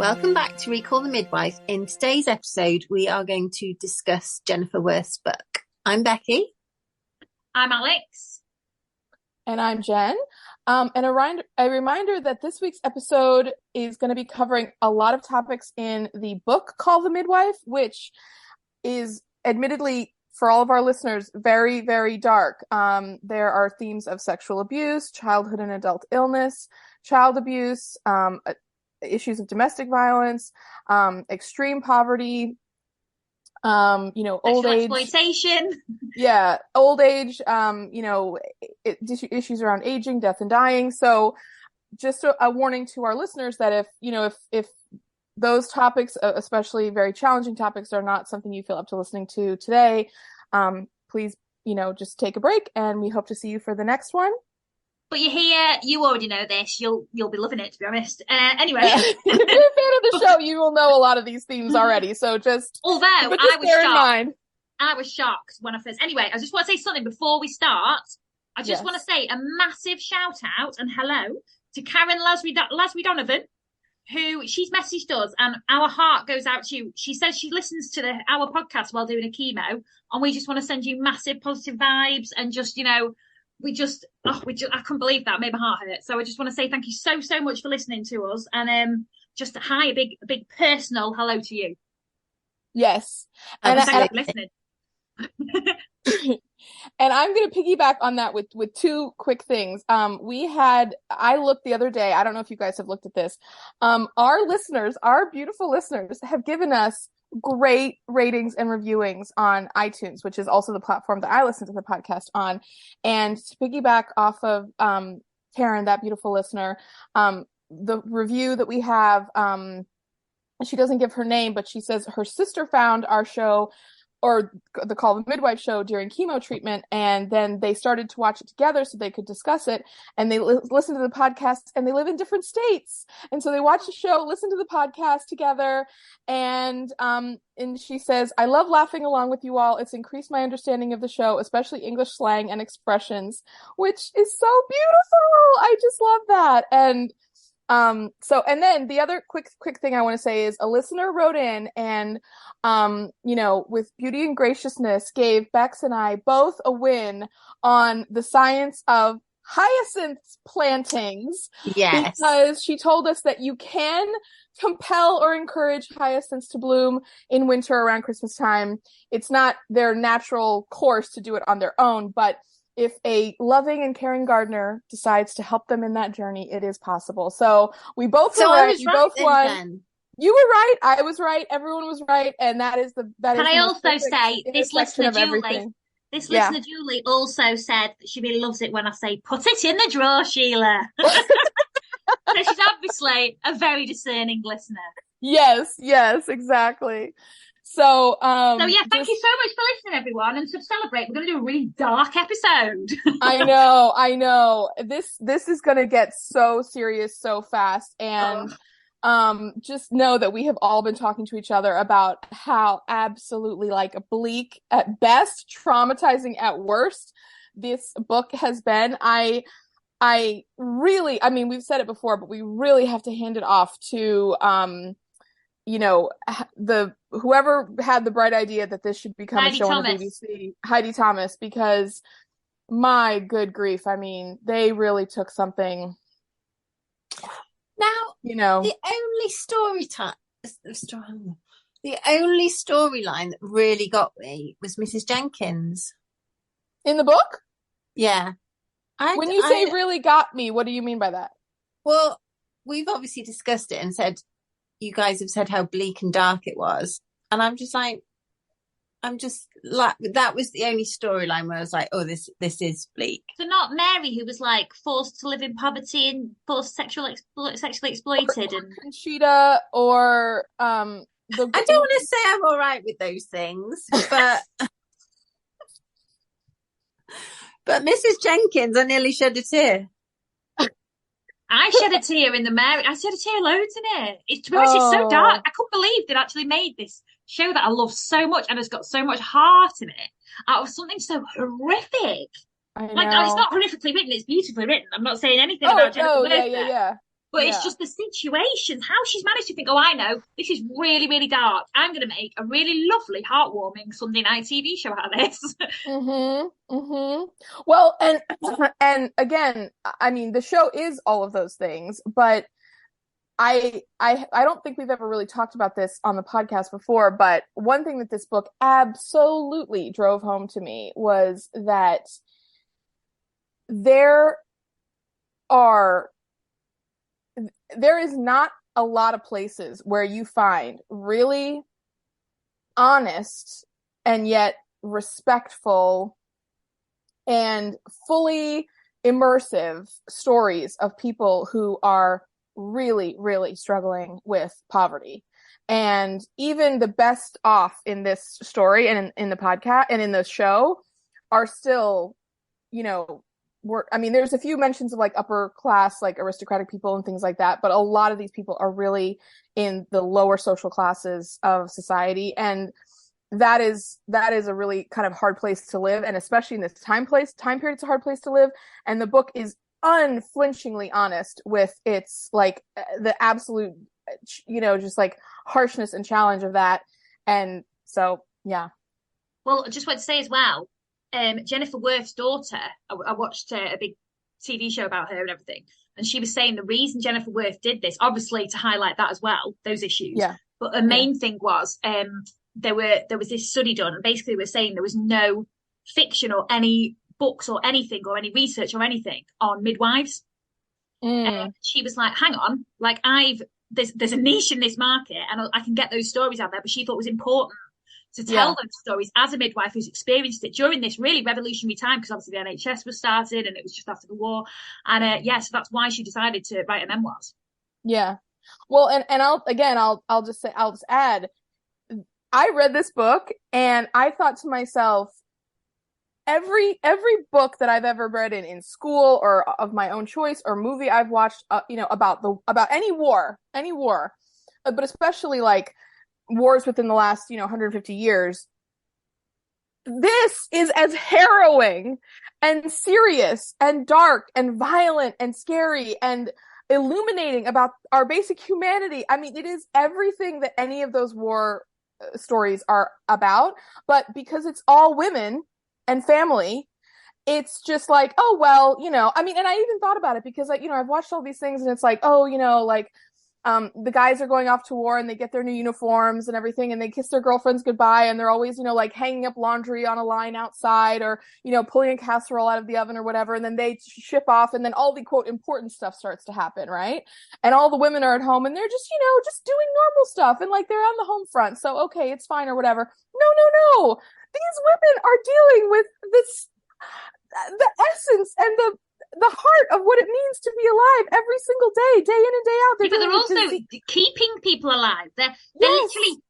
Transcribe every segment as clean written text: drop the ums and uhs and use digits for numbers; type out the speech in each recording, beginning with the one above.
Welcome back to Recall the Midwife. In today's episode, we are going to discuss Jennifer Worth's book. I'm Becky. I'm Alex. And I'm Jen. And a reminder that this week's episode is going to be covering a lot of topics in the book Call The Midwife, which is admittedly, for all of our listeners, very, very dark. There are themes of sexual abuse, childhood and adult illness, child abuse, issues of domestic violence, extreme poverty, old age exploitation. Yeah, old age, issues around aging, death and dying. So just a warning to our listeners that if those topics, especially very challenging topics, are not something you feel up to listening to today, please, just take a break, and we hope to see you for the next one. But you're here, you already know this, you'll be loving it, to be honest. Anyway. If you're a fan of the show, you will know a lot of these themes already, so just I was shocked when I first... Anyway, I just want to say something before we start. I just want to say a massive shout out and hello to Karen Lasry Donovan, who she's messaged us, and our heart goes out to you. She says she listens to our podcast while doing a chemo, and we just want to send you massive positive vibes and just, I couldn't believe that. It made my heart hurt. So I just want to say thank you so, so much for listening to us. And just a big personal hello to you. Yes. And thank you for listening. And I'm going to piggyback on that with two quick things. I looked the other day, I don't know if you guys have looked at this. Our beautiful listeners have given us great ratings and reviewings on iTunes, which is also the platform that I listen to the podcast on. And to piggyback off of Karen, that beautiful listener, the review that we have, she doesn't give her name, but she says her sister found our show, or the Call the Midwife show, during chemo treatment, and then they started to watch it together so they could discuss it, and they listen to the podcast, and they live in different states, and so they watch the show, listen to the podcast together, and she says, I love laughing along with you all. It's increased my understanding of the show, especially English slang and expressions, which is so beautiful. I just love that. And and then the other quick thing I want to say is a listener wrote in and, with beauty and graciousness gave Bex and I both a win on the science of hyacinth plantings. Yes. Because she told us that you can compel or encourage hyacinths to bloom in winter around Christmas time. It's not their natural course to do it on their own, but if a loving and caring gardener decides to help them in that journey, it is possible. So we both were right. You both won. You were right. I was right. Everyone was right. And that is Can I also say, this listener Julie also said that she really loves it when I say, put it in the drawer, Sheila. So she's obviously a very discerning listener. Yes, exactly. So thank you so much for listening, everyone. And to celebrate, we're going to do a really dark episode. I know. This is going to get so serious so fast. And just know that we have all been talking to each other about how absolutely bleak at best, traumatizing at worst this book has been. I really, we've said it before, but we really have to hand it off to whoever had the bright idea that this should become a show on the BBC, Heidi Thomas, because my good grief, they really took something. Now, the only storyline that really got me was Mrs. Jenkins. In the book? Yeah. When you say really got me, what do you mean by that? Well, we've obviously discussed it and said, you guys have said how bleak and dark it was. And that was the only storyline where I was like, oh, this is bleak. So not Mary, who was forced to live in poverty and forced sexually exploited, and Conchita, or I don't want to say I'm all right with those things, but but Mrs. Jenkins, I nearly shed a tear. I shed a tear in the Mary. I shed a tear loads in it. To be honest, it's so dark. I couldn't believe they'd actually made this show that I love so much and has got so much heart in it out of something so horrific. I know. It's not horrifically written; it's beautifully written. I'm not saying anything about Jennifer Worth. Yeah. But it's just the situations, how she's managed to think, oh, I know, this is really, really dark. I'm going to make a really lovely, heartwarming Sunday night TV show out of this. Well, and again, I mean, the show is all of those things, but I don't think we've ever really talked about this on the podcast before, but one thing that this book absolutely drove home to me was that there is not a lot of places where you find really honest and yet respectful and fully immersive stories of people who are really, really struggling with poverty. And even the best off in this story and in the podcast and in the show are still, there's a few mentions of like upper class, like aristocratic people and things like that, but a lot of these people are really in the lower social classes of society. And that is a really kind of hard place to live. And especially in this time period, it's a hard place to live. And the book is unflinchingly honest with its like the absolute, just like harshness and challenge of that. And so, yeah. Well, I just want to say as well, Jennifer Worth's daughter, I watched a big TV show about her and everything, and she was saying the reason Jennifer Worth did this, obviously to highlight that as well, those issues. Yeah. But the main thing was there was this study done, and basically we're saying there was no fiction or any books or anything or any research or anything on midwives. She was like, hang on, like there's a niche in this market and I can get those stories out there, but she thought it was important to tell those stories as a midwife who's experienced it during this really revolutionary time, because obviously the NHS was started and it was just after the war. And so that's why she decided to write her memoirs. Yeah. Well, and I'll just add, I read this book and I thought to myself, every book that I've ever read in school or of my own choice or movie I've watched, about any war, but especially like wars within the last, 150 years, this is as harrowing and serious and dark and violent and scary and illuminating about our basic humanity. I mean, it is everything that any of those war stories are about, but because it's all women and family, it's just like, oh, well, and I even thought about it because, like, I've watched all these things and it's like, oh, the guys are going off to war and they get their new uniforms and everything and they kiss their girlfriends goodbye and they're always, like hanging up laundry on a line outside or, pulling a casserole out of the oven or whatever. And then they ship off and then all the quote important stuff starts to happen. Right. And all the women are at home and they're just, just doing normal stuff. And like, they're on the home front. So, okay, it's fine or whatever. No. These women are dealing with this, the essence and the heart of what it means to be alive every single day in and day out. But they're also keeping people alive. They're literally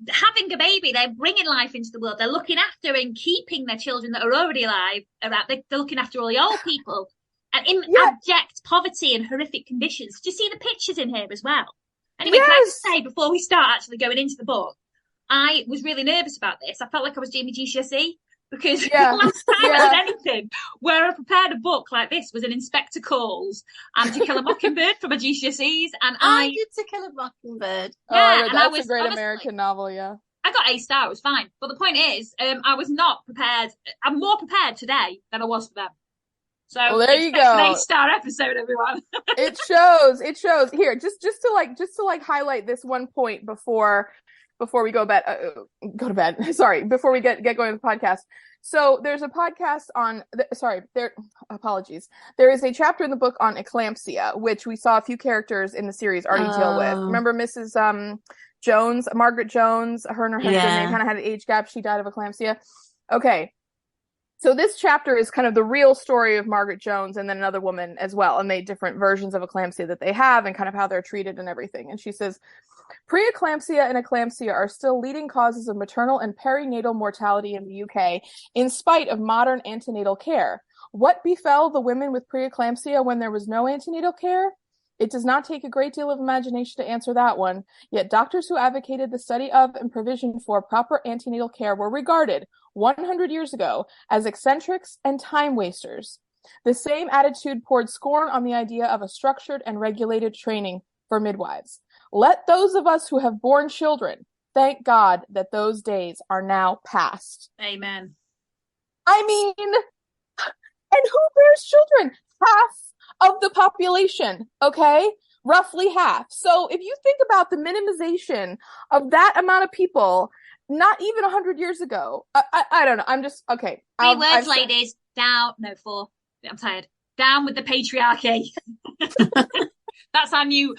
having a baby. They're bringing life into the world. They're looking after and keeping their children that are already alive. They're looking after all the old people and in abject poverty and horrific conditions. Do you see the pictures in here as well? Anyway, can I just say before we start actually going into the book, I was really nervous about this. I felt like I was doing my GCSE. Because the last time I did anything where I prepared a book like this was an Inspector Calls and To Kill a Mockingbird from my GCSEs. And I did To Kill a Mockingbird. Yeah, that's a great American novel, yeah. I got A*, it was fine. But the point is, I was not prepared. I'm more prepared today than I was for them. So well, there you go. An A* episode, everyone. It shows. Here, just to highlight this one point before we go to bed. Sorry, before we get going with the podcast. So there's a podcast apologies. There is a chapter in the book on eclampsia, which we saw a few characters in the series already deal with. Remember Mrs. Jones, Margaret Jones, her and her husband, they kind of had an age gap. She died of eclampsia. Okay. So this chapter is kind of the real story of Margaret Jones and then another woman as well, and they different versions of eclampsia that they have and kind of how they're treated and everything. And she says, preeclampsia and eclampsia are still leading causes of maternal and perinatal mortality in the UK, in spite of modern antenatal care. What befell the women with preeclampsia when there was no antenatal care? It does not take a great deal of imagination to answer that one, yet doctors who advocated the study of and provision for proper antenatal care were regarded 100 years ago as eccentrics and time wasters. The same attitude poured scorn on the idea of a structured and regulated training for midwives. Let those of us who have borne children thank God that those days are now past. Amen. I mean, and who bears children? Half of the population, okay? Roughly half. So if you think about the minimization of that amount of people, not even 100 years ago, I don't know. I'm just, okay. 3 words, ladies. Down. No, 4. I'm tired. Down with the patriarchy. That's our new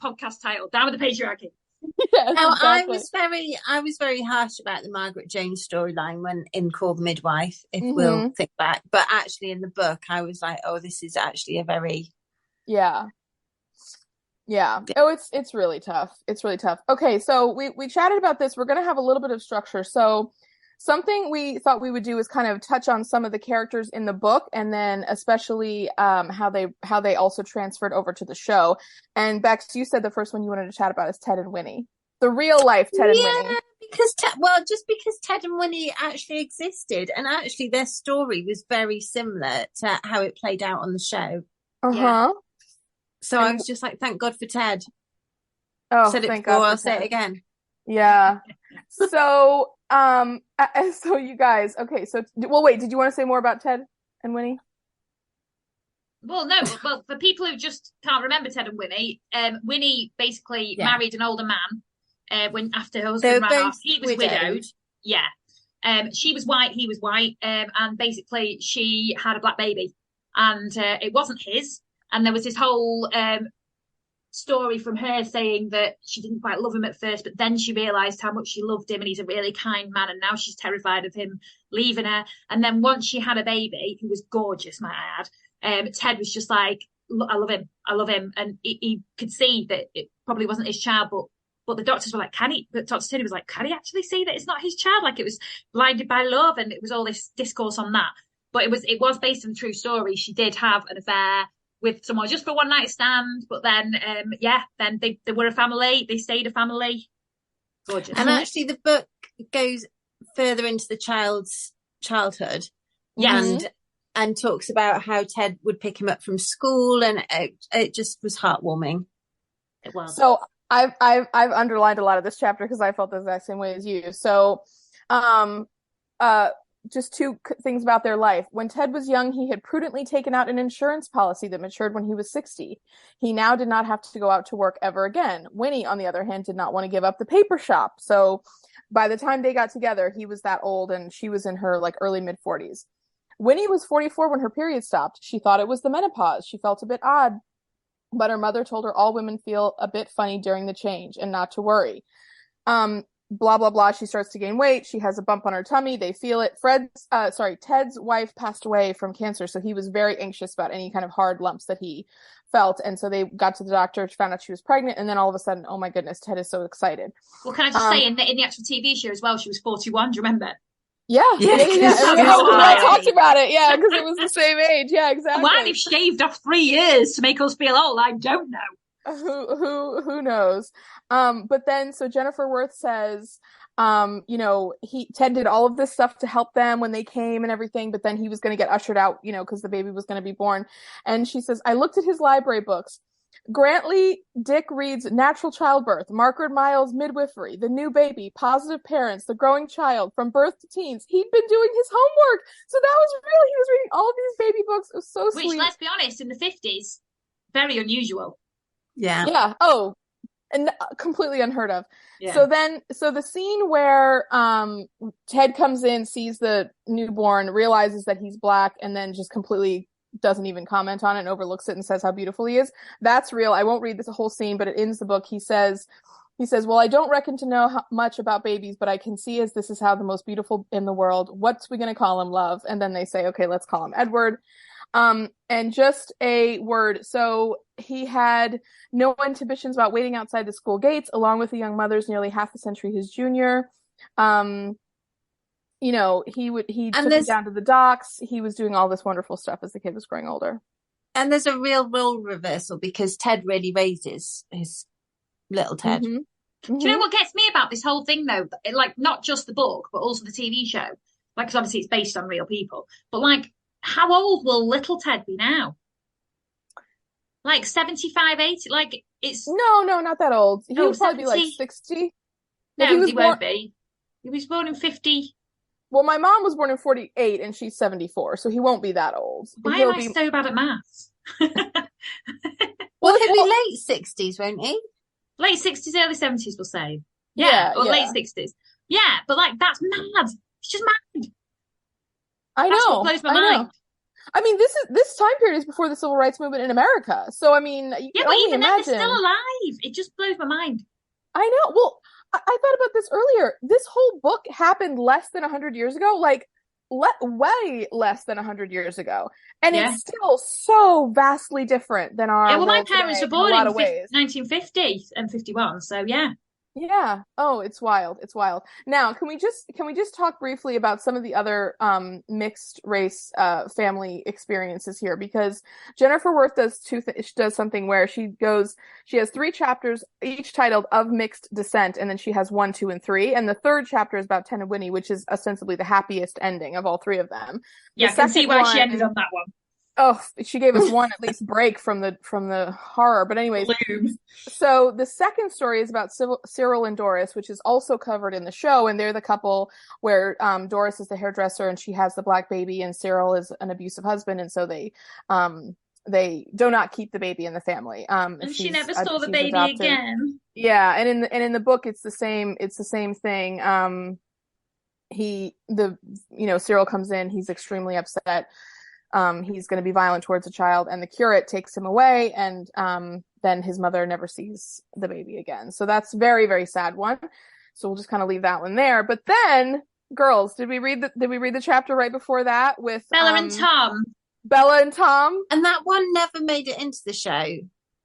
podcast title. Down with the patriarchy. Yes, now, exactly. I was very harsh about the Margaret Jones storyline when in Call the Midwife, if we'll think back. But actually, in the book, I was like, oh, this is actually a very yeah. Oh, it's really tough. It's really tough. Okay, so we chatted about this. We're gonna have a little bit of structure. So something we thought we would do is kind of touch on some of the characters in the book, and then especially how they also transferred over to the show. And Bex, you said the first one you wanted to chat about is Ted and Winnie, the real life Ted and Winnie. Because just because Ted and Winnie actually existed, and actually their story was very similar to how it played out on the show. Yeah. So I was just like, thank God for Ted. Oh, said it thank before, God. I'll say it again. Yeah. So, so you guys, okay. So, well, wait. Did you want to say more about Ted and Winnie? Well, no. Well, for people who just can't remember Ted and Winnie, Winnie basically married an older man. When after her husband ran off, he was widowed. Yeah. She was white, he was white, and basically she had a black baby, and it wasn't his. And there was this whole story from her saying that she didn't quite love him at first, but then she realised how much she loved him, and he's a really kind man, and now she's terrified of him leaving her. And then once she had a baby, who was gorgeous, might I add, Ted was just like, I love him. And he could see that it probably wasn't his child, but the doctors were like, Dr. Tony was like, can he actually see that it's not his child? Like, it was blinded by love, and it was all this discourse on that. But it was based on a true story. She did have an affair with someone just for one night stand, but then then they were a family. They stayed a family. Gorgeous. And actually, the book goes further into the child's childhood, and talks about how Ted would pick him up from school, and it just was heartwarming. It was. So I've underlined a lot of this chapter because I felt the exact same way as you. So, just 2 things about their life. When Ted was young, he had prudently taken out an insurance policy that matured when he was 60. He now did not have to go out to work ever again. Winnie, on the other hand, did not want to give up the paper shop. So by the time they got together, he was that old and she was in her like early mid-40s. Winnie was 44 when her period stopped. She thought it was the menopause. She felt a bit odd, but her mother told her all women feel a bit funny during the change and not to worry. Blah, blah, blah. She starts to gain weight. She has a bump on her tummy. They feel it. Ted's wife passed away from cancer. So he was very anxious about any kind of hard lumps that he felt. And so they got to the doctor, found out she was pregnant. And then all of a sudden, oh my goodness, Ted is so excited. Well, can I just say in the actual TV show as well, she was 41. Do you remember? Yeah. We all talked about it. Yeah. Because it was the same age. Yeah, exactly. Why they've shaved off 3 years to make us feel old, I don't know. Who knows? But then, so Jennifer Worth says, Ted did all of this stuff to help them when they came and everything, but then he was going to get ushered out, because the baby was going to be born. And she says, I looked at his library books. Grantley Dick reads Natural Childbirth, Margaret Miles Midwifery, The New Baby, Positive Parents, The Growing Child, From Birth to Teens. He'd been doing his homework. So that was real. He was reading all of these baby books. It was so sweet. Which, let's be honest, in the 50s, very unusual. Yeah. Oh, and completely unheard of. Yeah. So the scene where Ted comes in, sees the newborn, realizes that he's black, and then just completely doesn't even comment on it and overlooks it and says how beautiful he is. That's real. I won't read this whole scene, but it ends the book. He says, well, I don't reckon to know much about babies, but I can see as this is how the most beautiful in the world. What's we going to call him, love? And then they say, okay, let's call him Edward. And just a word. So he had no inhibitions about waiting outside the school gates, along with the young mothers nearly half a century his junior. He took him down to the docks. He was doing all this wonderful stuff as the kid was growing older. And there's a real role reversal because Ted really raises his little Ted. Mm-hmm. Mm-hmm. Do you know what gets me about this whole thing, though? Like, not just the book, but also the TV show. Like, because obviously it's based on real people. But, like, how old will little Ted be now? Like 75, 80? Like, it's... No, not that old. He would probably 70? be like 60. No, he won't be. He was born in 50. Well, my mom was born in 48 and she's 74, so he won't be that old. Why am I so bad at maths? Well, he'll be late 60s, won't he? Late 60s, early 70s, we'll say. Yeah, or late 60s. Yeah, but like, that's mad. It's just mad. I know. That's what blows my mind. I mean, this time period is before the civil rights movement in America. So, I mean, you can only even imagine. Then they're still alive. It just blows my mind. I know. Well, I thought about this earlier. This whole book happened less than 100 years ago, like way less than 100 years ago. And it's still so vastly different than our well, my parents were born in 1950 and 51, so yeah. Yeah. Oh, it's wild. It's wild. Now, can we just talk briefly about some of the other mixed race family experiences here? Because Jennifer Worth does something where she has 3 chapters, each titled Of Mixed Descent, and then she has 1, 2, and 3. And the third chapter is about Ted and Winnie, which is ostensibly the happiest ending of all 3 of them. Yeah, I can see why she ended on that one. Oh, she gave us one at least break from the horror. But anyways, so the second story is about Cyril and Doris, which is also covered in the show. And they're the couple where Doris is the hairdresser and she has the black baby, and Cyril is an abusive husband. And so they do not keep the baby in the family. And she never saw the baby again. Yeah, and in the book, it's the same thing. Cyril comes in, he's extremely upset. He's going to be violent towards a child, and the curate takes him away, and then his mother never sees the baby again. So that's a very, very sad one. So we'll just kind of leave that one there. But then, girls, did we read the chapter right before that with Bella and Tom? Bella and Tom? And that one never made it into the show.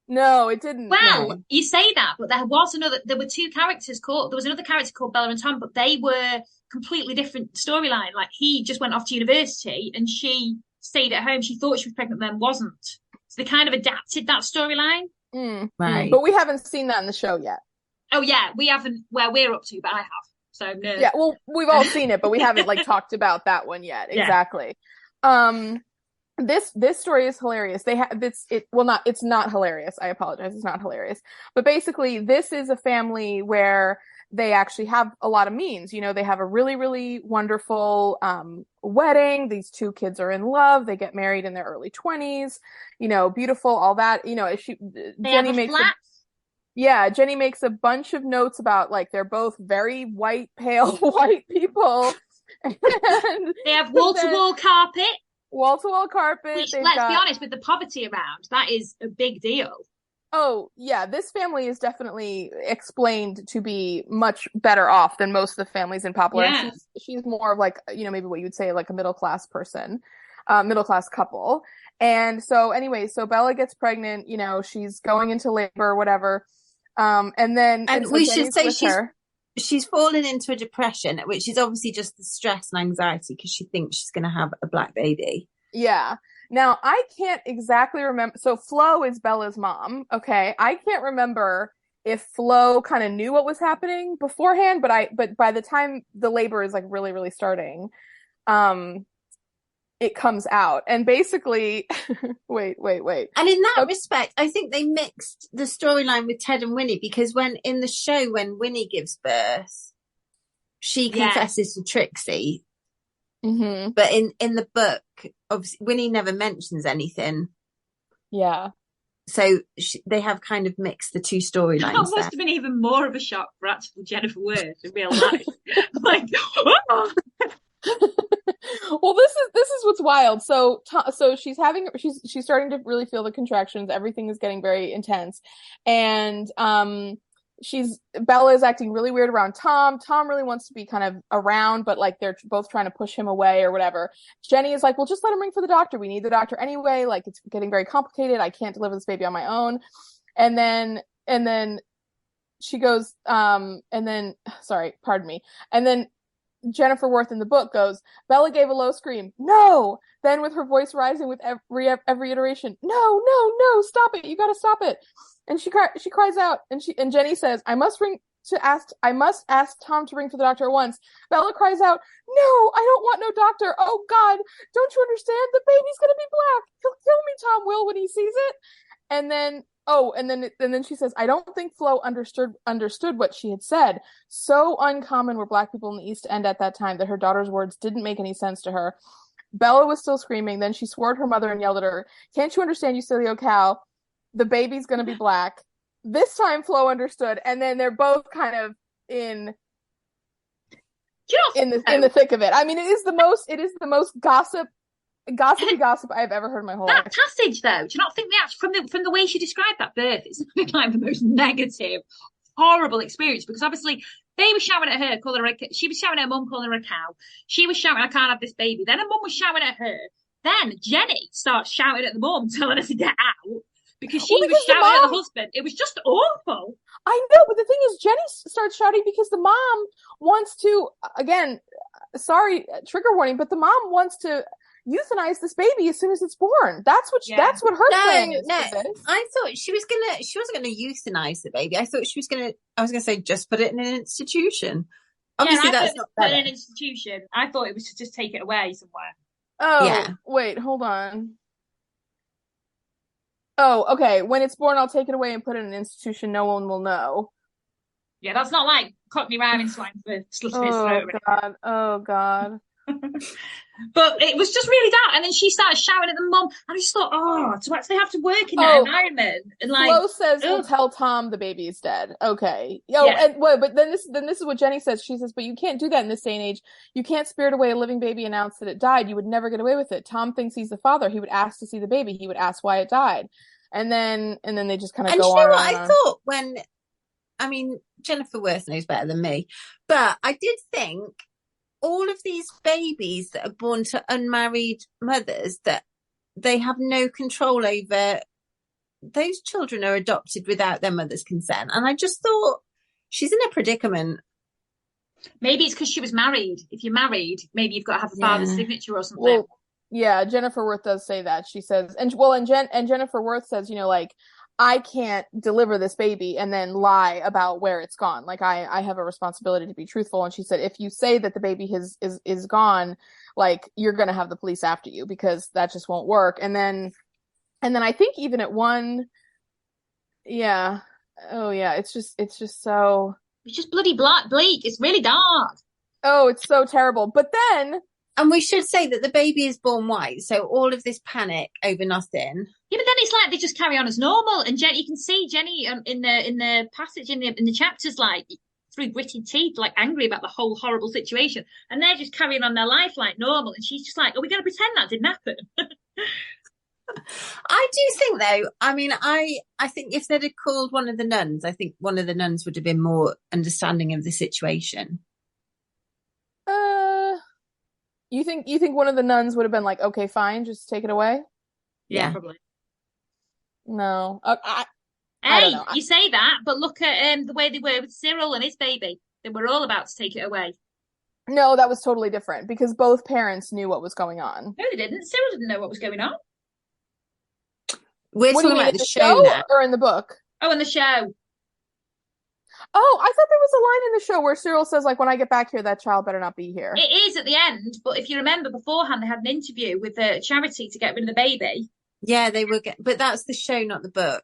No, it didn't. Well, no. You say that, but there were 2 characters there was another character called Bella and Tom, but they were completely different storyline. Like, he just went off to university and she stayed at home. She thought she was pregnant, then wasn't. So they kind of adapted that storyline. Right. But we haven't seen that in the show yet. Oh yeah, we haven't where we're up to, but I have. So no. Yeah, well, we've all seen it, but we haven't talked about that one yet. Yeah. Exactly. This story is hilarious. It's not hilarious. I apologize. It's not hilarious. But basically, this is a family where they actually have a lot of means. They have a really, really wonderful wedding. These 2 kids are in love. They get married in their early 20s. Beautiful, all that. Jenny makes a bunch of notes about they're both very white, pale white people. And they have wall-to-wall carpet. Wall-to-wall carpet. Which, let's be honest, with the poverty around, that is a big deal. Oh, yeah, this family is definitely explained to be much better off than most of the families in Poplar. Yeah. She's more of maybe what you would say a middle-class person, middle-class couple. And so anyway, Bella gets pregnant, she's going into labor or whatever. And we should say she's fallen into a depression, which is obviously just the stress and anxiety because she thinks she's going to have a black baby. Yeah. Now, I can't exactly remember. So Flo is Bella's mom. Okay. I can't remember if Flo kind of knew what was happening beforehand, but by the time the labor is really, really starting, it comes out. And basically, wait. And in that respect, I think they mixed the storyline with Ted and Winnie, because in the show, when Winnie gives birth, she confesses to Trixie. Mm-hmm. But in the book, obviously, Winnie never mentions anything. Yeah. So they have kind of mixed the 2 storylines. That must have been even more of a shock for actual Jennifer Worth in real life. Oh. Well, this is what's wild. So she's starting to really feel the contractions. Everything is getting very intense, and Bella is acting really weird around Tom. Tom really wants to be kind of around, but they're both trying to push him away or whatever. Jenny is well, just let him ring for the doctor. We need the doctor anyway. It's getting very complicated. I can't deliver this baby on my own. And then she goes, sorry, pardon me. And then Jennifer Worth in the book goes, Bella gave a low scream. No! Then with her voice rising with every iteration, no, stop it. You gotta stop it. And she cries out, and Jenny says, I must ring I must ask Tom to ring for the doctor at once. Bella cries out, no, I don't want no doctor. Oh God, don't you understand? The baby's gonna be black. He'll kill me, Tom will, when he sees it. And then she says, I don't think Flo understood what she had said. So uncommon were black people in the East End at that time that her daughter's words didn't make any sense to her. Bella was still screaming. Then she swore at her mother and yelled at her, can't you understand, you silly old cow? The baby's gonna be black. This time Flo understood, and then they're both kind of in the thick of it. I mean, it is the most gossipy gossip I've ever heard in my whole life. That passage, though, do you not think from the way she described that birth, it's like the most negative, horrible experience? Because obviously they were shouting at her, she was shouting at her mum, calling her a cow. She was shouting, I can't have this baby. Then her mum was shouting at her. Then Jenny starts shouting at the mum, telling her to get out. Because she was shouting at the husband. It was just awful. I know, but the thing is, Jenny starts shouting because the mom wants to, again, sorry, trigger warning, but the mom wants to euthanize this baby as soon as it's born. That's what her plan is. No, I thought she wasn't gonna euthanize the baby. I thought I was gonna say just put it in an institution. Obviously that's not better. Put it in an institution. I thought it was to just take it away somewhere. Oh, yeah. Wait, hold on. Oh, okay. When it's born, I'll take it away and put it in an institution. No one will know. Yeah, that's not like Cockney rhyming slang for slitting his throat. God. Oh, God. But it was just really dark. And then she started shouting at the mum. And I just thought, to actually have to work in that environment. And like, Flo says, we'll tell Tom the baby is dead. Okay. But then this is what Jenny says. She says, but you can't do that in this day and age. You can't spirit away a living baby and announce that it died. You would never get away with it. Tom thinks he's the father. He would ask to see the baby. He would ask why it died. And then they just kind of go on. And you know what? I thought Jennifer Worth knows better than me, but I did think all of these babies that are born to unmarried mothers, that they have no control over, those children are adopted without their mother's consent. And I just thought, she's in a predicament. Maybe it's because she was married. If you're married, maybe you've got to have a father's signature or something. Well, yeah, Jennifer Worth does say that. She says, and Jennifer Worth says, like, I can't deliver this baby and then lie about where it's gone. Like, I have a responsibility to be truthful. And she said, if you say that the baby is gone, like, you're going to have the police after you, because that just won't work. And then I think even at one, yeah. Oh yeah. It's just so. It's just bloody bleak. It's really dark. Oh, it's so terrible. But then. And we should say that the baby is born white, so all of this panic over nothing. Yeah, but then it's like they just carry on as normal. And you can see Jenny in the passage in the chapters, like through gritted teeth, like angry about the whole horrible situation, and they're just carrying on their life like normal. And she's just like, "Are we going to pretend that didn't happen?" I do think, though. I mean, I think if they'd have called one of the nuns, I think one of the nuns would have been more understanding of the situation. You think one of the nuns would have been like, okay, fine, just take it away? Yeah, probably. No. I don't know. You say that, but look at the way they were with Cyril and his baby. They were all about to take it away. No, that was totally different, because both parents knew what was going on. No, they didn't. Cyril didn't know what was going on. We're talking about the show now. Or in the book? Oh, in the show. Oh, I thought there was a line in the show where Cyril says, like, when I get back here, that child better not be here. It is at the end, but if you remember beforehand, they had an interview with a charity to get rid of the baby. Yeah, they were, but that's the show, not the book.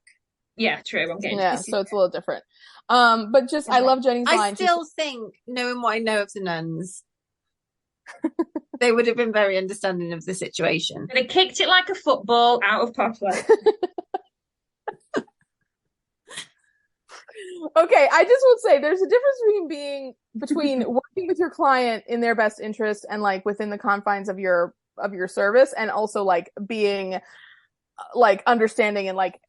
Yeah, true. I'm getting so it's a little different. But just, I love Jenny's line. I still think, knowing what I know of the nuns, they would have been very understanding of the situation. They kicked it like a football out of Poplar. Okay, I just will say there's a difference between working with your client in their best interest and like within the confines of your service, and also like being like understanding and like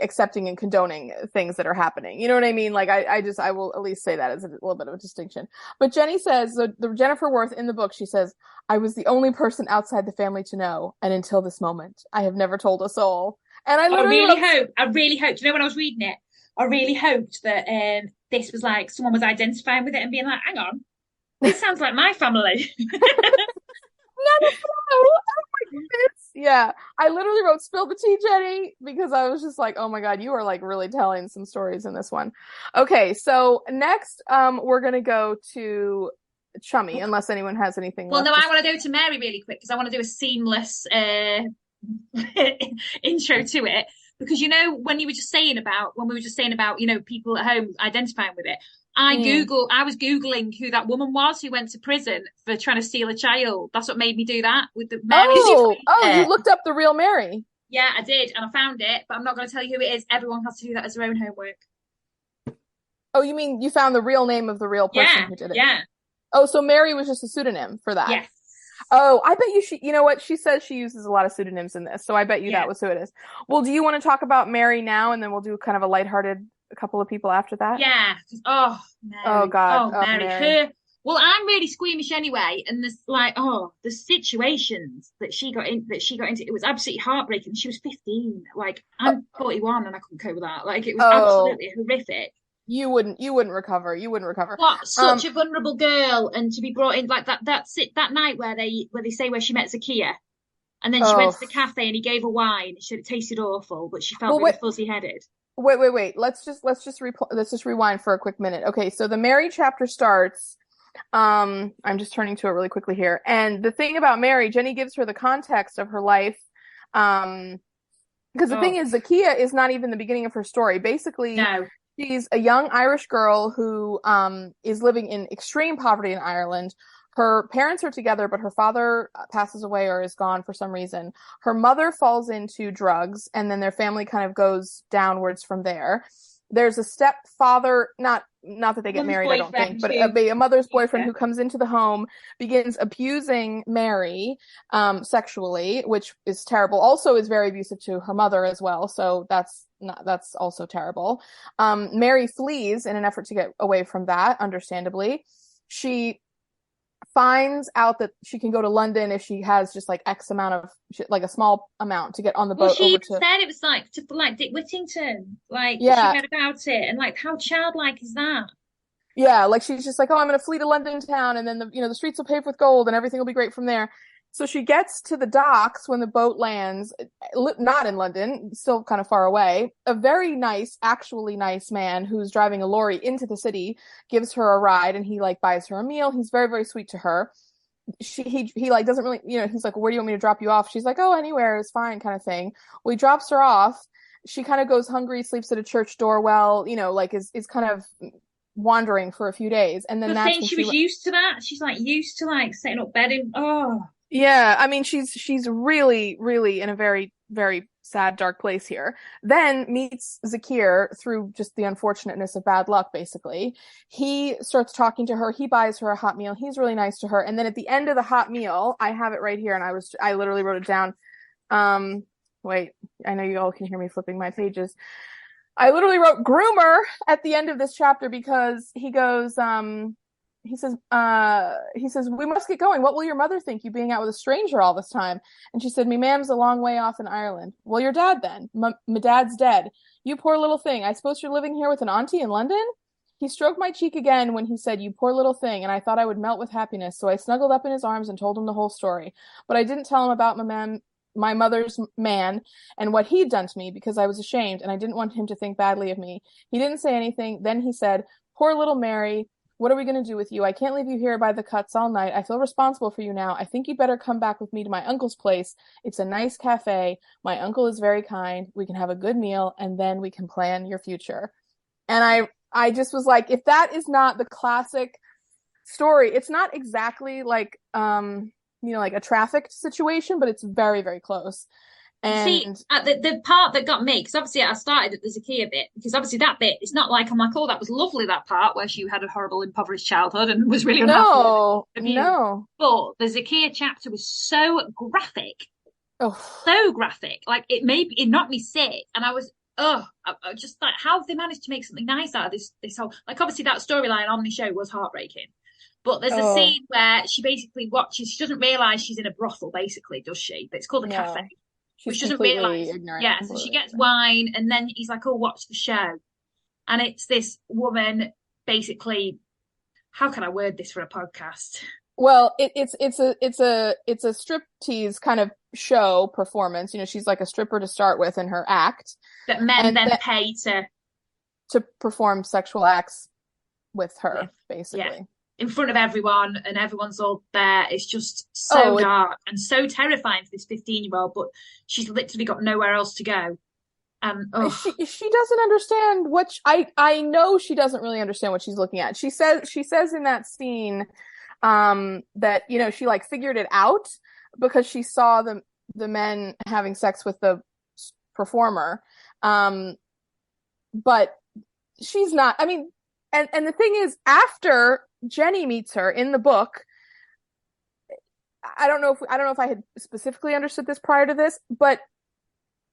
accepting and condoning things that are happening. You know what I mean? Like I will at least say that as a little bit of a distinction. But Jenny says, the Jennifer Worth in the book, she says, I was the only person outside the family to know, and until this moment, I have never told a soul. And I really hope. Do you know when I was reading it? I really hoped that this was like someone was identifying with it and being like, hang on, this sounds like my family. No. Oh my goodness. Yeah, I literally wrote "Spill the tea, Jenny," because I was just like, oh my God, you are like really telling some stories in this one. Okay, so next, we're gonna go to Chummy, unless anyone has anything Well, left. no, I want to go to Mary really quick because I want to do a seamless intro to it. Because when you were just saying about people at home identifying with it, I was Googling who that woman was who went to prison for trying to steal a child. That's what made me do that with the Mary. You looked up the real Mary. Yeah, I did, and I found it, but I'm not going to tell you who it is. Everyone has to do that as their own homework. Oh, you mean you found the real name of the real person who did it? Yeah. Oh, so Mary was just a pseudonym for that. Yes. Oh, I bet you know what? She says she uses a lot of pseudonyms in this, so I bet you that was who it is. Well, do you want to talk about Mary now, and then we'll do kind of a lighthearted couple of people after that? Yeah. Oh, Mary. Oh, God. Oh, Mary. Mary. Well, I'm really squeamish anyway, and there's the situations that she got into, it was absolutely heartbreaking. She was 15. Like, I'm 41 and I couldn't cope with that. Like, it was absolutely horrific. You wouldn't recover. You wouldn't recover. What, such a vulnerable girl, and to be brought in like that night where they say where she met Zakiya, and then she went to the cafe and he gave her wine. She said it tasted awful, but she felt really fuzzy headed. Wait. Let's just rewind for a quick minute. Okay, so the Mary chapter starts. I'm just turning to it really quickly here. And the thing about Mary, Jenny gives her the context of her life. Because the thing is, Zakiya is not even the beginning of her story. Basically, no. She's a young Irish girl who is living in extreme poverty in Ireland. Her parents are together, but her father passes away or is gone for some reason. Her mother falls into drugs, and then their family kind of goes downwards from there. There's a stepfather, not that they get married, I don't think, but a mother's boyfriend who comes into the home, begins abusing Mary sexually, which is terrible. Also is very abusive to her mother as well, so that's also terrible. Mary flees in an effort to get away from that, understandably. She finds out that she can go to London if she has just like X amount of, like a small amount to get on the boat. Well, she said it was like Dick Whittington. Like, she read about it, and like, how childlike is that? Yeah, like she's just like, oh, I'm going to flee to London town, and then the streets will pave with gold, and everything will be great from there. So she gets to the docks when the boat lands, not in London, still kind of far away. A very nice, actually nice man who's driving a lorry into the city gives her a ride, and he like buys her a meal. He's very, very sweet to her. He like doesn't really, he's like, where do you want me to drop you off? She's like, oh, anywhere is fine, kind of thing. Well, he drops her off. She kind of goes hungry, sleeps at a church doorwell, like is kind of wandering for a few days. And then that's when she was used to that. She's like used to like setting up bedding. Oh. Yeah, I mean, she's really, really in a very, very sad, dark place here. Then meets Zakiya through just the unfortunateness of bad luck, basically. He starts talking to her. He buys her a hot meal. He's really nice to her. And then at the end of the hot meal, I have it right here, and I literally wrote it down. Wait, I know you all can hear me flipping my pages. I literally wrote groomer at the end of this chapter because he goes, he says, we must get going. What will your mother think, you being out with a stranger all this time? And she said, me mam's a long way off in Ireland. Well, your dad then. My dad's dead. You poor little thing. I suppose you're living here with an auntie in London? He stroked my cheek again when he said, you poor little thing, and I thought I would melt with happiness, so I snuggled up in his arms and told him the whole story. But I didn't tell him about my mother's man and what he'd done to me because I was ashamed, and I didn't want him to think badly of me. He didn't say anything. Then he said, poor little Mary, what are we going to do with you? I can't leave you here by the cuts all night. I feel responsible for you now. I think you'd better come back with me to my uncle's place. It's a nice cafe. My uncle is very kind. We can have a good meal, and then we can plan your future. And I just was like, if that is not the classic story, it's not exactly like, like a trafficked situation, but it's very, very close. And see, the part that got me, because obviously I started at the Zakiya bit, because obviously that bit, it's not like I'm like, oh, that was lovely, that part where she had a horrible, impoverished childhood and was really no. But the Zakiya chapter was so graphic, so graphic, like it knocked me sick, and I was, I just like, how have they managed to make something nice out of this whole, like obviously that storyline on the show was heartbreaking. But there's a scene where she basically watches, she doesn't realise she's in a brothel, basically, does she? But it's called the cafe. Which doesn't realise. Yeah, so she gets wine, and then he's like, oh, watch the show. And it's this woman, basically, how can I word this for a podcast? Well, it's a striptease kind of show performance. You know, she's like a stripper to start with in her act, That men and then pay to perform sexual acts with yeah, her, yeah, basically. in front of everyone, and everyone's all there. It's just so Oh, dark and so terrifying for this 15-year-old, but she's literally got nowhere else to go. Oh, she doesn't understand I know she doesn't really understand what she's looking at. She says in that scene that, you know, she like figured it out because she saw the men having sex with the performer. But she's not, I mean, and the thing is, after Jenny meets her in the book, I don't know if I had specifically understood this prior to this, but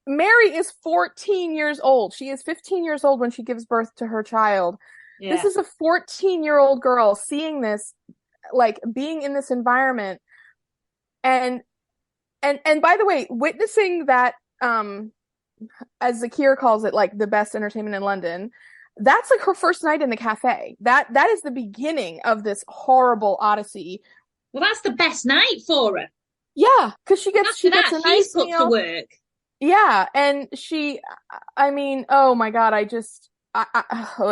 Mary is 14 years old. She is 15 years old when she gives birth to her child. yeah. This is a 14-year-old girl seeing this, like being in this environment. And by the way, witnessing that, as Zakir calls it, like the best entertainment in London, that's like her first night in the cafe. That is the beginning of this horrible odyssey. Well, that's the best night for her. Yeah, because she After gets that, a nice she's put to meal. work. Yeah, and I mean, oh my God, oh,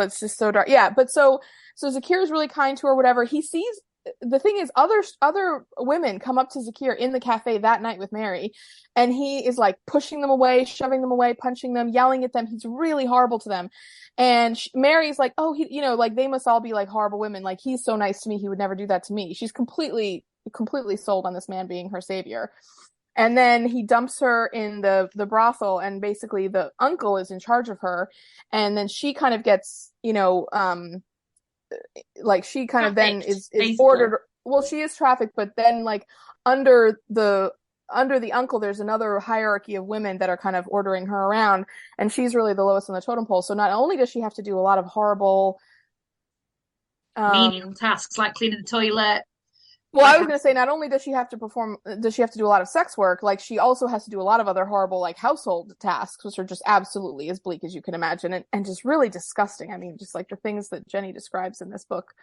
it's just so dark. Yeah, but so Zakir is really kind to her, whatever. He sees, the thing is, other women come up to Zakir in the cafe that night with Mary, and he is like pushing them away, shoving them away, punching them, yelling at them. He's really horrible to them. And Mary's like, oh, you know, like they must all be like horrible women. Like, he's so nice to me, he would never do that to me. She's completely sold on this man being her savior. And then he dumps her in the brothel, and basically the uncle is in charge of her. And then she kind of gets, you know, like she kind of then is ordered. Well, she is trafficked, but then like under the uncle, there's another hierarchy of women that are kind of ordering her around, and she's really the lowest on the totem pole. So not only does she have to do a lot of horrible, menial tasks like cleaning the toilet. well, I was going to say, not only does she have to do a lot of sex work, like she also has to do a lot of other horrible like household tasks, which are just absolutely as bleak as you can imagine, and just really disgusting. I mean, just like the things that Jenny describes in this book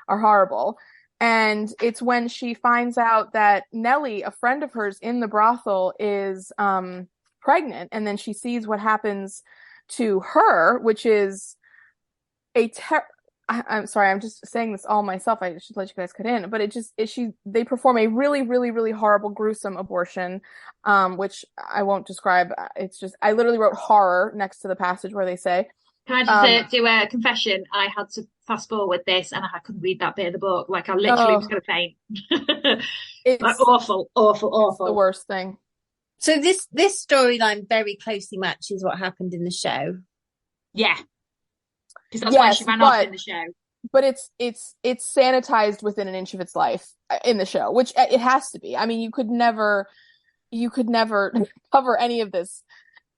are horrible. And it's when she finds out that Nellie, a friend of hers in the brothel, is pregnant, and then she sees what happens to her, which is I'm sorry, I'm just saying this all myself. I should let you guys cut in, but they perform a really, really, really horrible, gruesome abortion, which I won't describe. It's just, I literally wrote horror next to the passage where they say. Can I just do a confession? I had to fast forward this, and I couldn't read that bit of the book. Like, I literally was going to faint. It's like, awful, awful, awful. The worst thing. So this storyline very closely matches what happened in the show. Yeah. Because that's why she ran off in the show. But it's sanitized within an inch of its life in the show, which it has to be. I mean, you could never cover any of this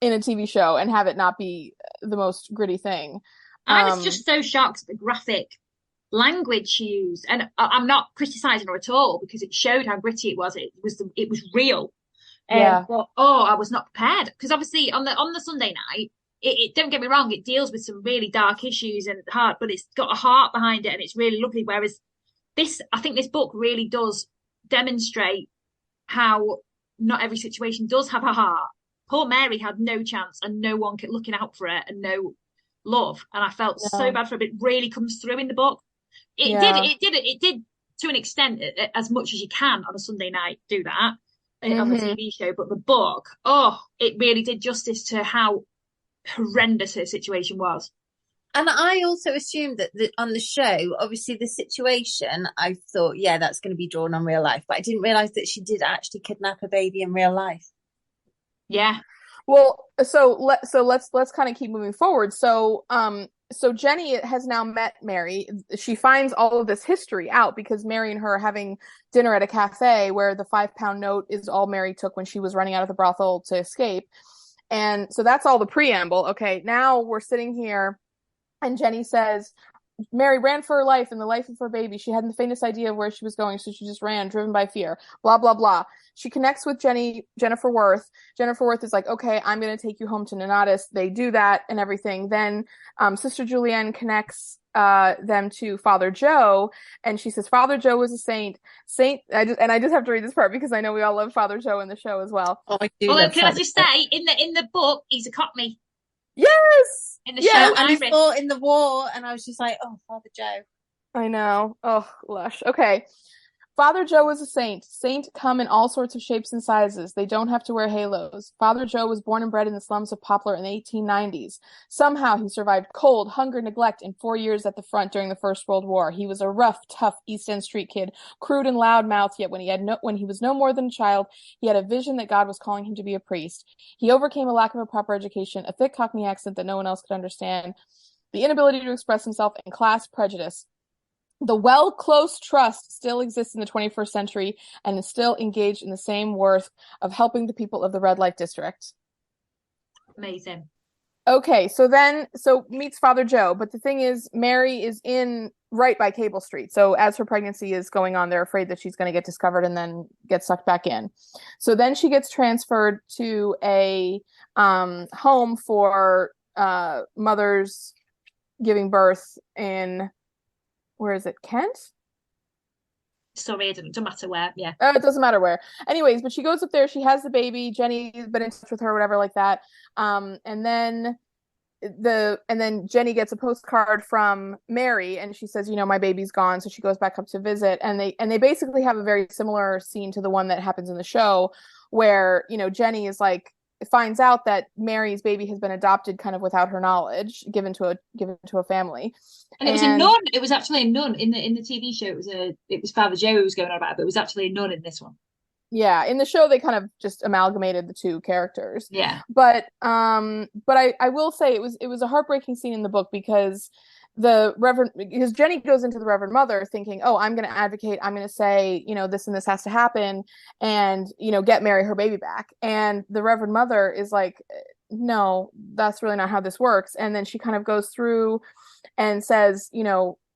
in a TV show and have it not be the most gritty thing. I was just so shocked at the graphic language she used, and I'm not criticizing her at all because it showed how gritty it was. It was real. Yeah. But I was not prepared because obviously on the Sunday night. It don't get me wrong, it deals with some really dark issues and hard, but it's got a heart behind it and it's really lovely. Whereas I think this book really does demonstrate how not every situation does have a heart. Poor Mary had no chance and no one kept looking out for her and no love. And I felt so bad for her, but it really comes through in the book. It did to an extent, as much as you can on a Sunday night, do that on the TV show. But the book, it really did justice to how horrendous her situation was. And I also assumed that on the show, obviously the situation, I thought, yeah, that's going to be drawn on real life, but I didn't realize that she did actually kidnap a baby in real life. Yeah. Well, so let's kind of keep moving forward. So Jenny has now met Mary. She finds all of this history out because Mary and her are having dinner at a cafe where the £5 note is all Mary took when she was running out of the brothel to escape. And so that's all the preamble. Okay, now we're sitting here and Jenny says, Mary ran for her life and the life of her baby. She hadn't the faintest idea of where she was going, so she just ran, driven by fear. Blah, blah, blah. She connects with Jennifer Worth. Jennifer Worth is like, okay, I'm going to take you home to Nonatus. They do that and everything. Then Sister Julienne connects them to Father Joe, and she says Father Joe was a saint. I just have to read this part because I know we all love Father Joe in the show as well. Oh, I do. Although, can I just say, in the book, he's a Cockney. Yes. In the show, and he fought in the war, and I was just like, oh, Father Joe. I know. Oh, lush. Okay. Father Joe was a saint. Saint come in all sorts of shapes and sizes. They don't have to wear halos. Father Joe was born and bred in the slums of Poplar in the 1890s. Somehow he survived cold, hunger, neglect, and 4 years at the front during the First World War. He was a rough, tough East End street kid, crude and loud-mouthed, yet when he was no more than a child, he had a vision that God was calling him to be a priest. He overcame a lack of a proper education, a thick Cockney accent that no one else could understand, the inability to express himself, and class prejudice. The close trust still exists in the 21st century and is still engaged in the same work of helping the people of the red light district. Amazing. Okay, so meets Father Joe, but the thing is, Mary is in right by Cable Street. So as her pregnancy is going on, they're afraid that she's going to get discovered and then get sucked back in. So then she gets transferred to a home for mothers giving birth in, where is it, Kent? Sorry, it doesn't matter where. Yeah. It doesn't matter where. Anyways, but she goes up there. She has the baby. Jenny's been in touch with her, whatever, like that. And then Jenny gets a postcard from Mary, and she says, my baby's gone. So she goes back up to visit, and they basically have a very similar scene to the one that happens in the show, where Jenny is like, finds out that Mary's baby has been adopted kind of without her knowledge, given to a family. And it was a nun. It was actually a nun in the TV show. It was Father Joe who was going on about it, but it was actually a nun in this one. Yeah, in the show they kind of just amalgamated the two characters. Yeah. But I will say it was a heartbreaking scene in the book because because Jenny goes into the Reverend Mother thinking, oh, I'm going to advocate, I'm going to say, this and this has to happen and, get Mary her baby back. And the Reverend Mother is like, no, that's really not how this works. And then she kind of goes through and says,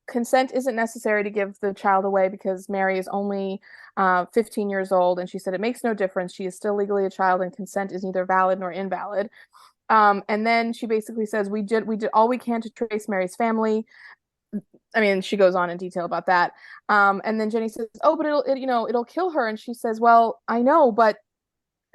consent isn't necessary to give the child away because Mary is only 15 years old. And she said, it makes no difference. She is still legally a child and consent is neither valid nor invalid. And then she basically says, we did all we can to trace Mary's family. I mean, she goes on in detail about that. And then Jenny says, oh, but it'll kill her. And she says, well, I know, but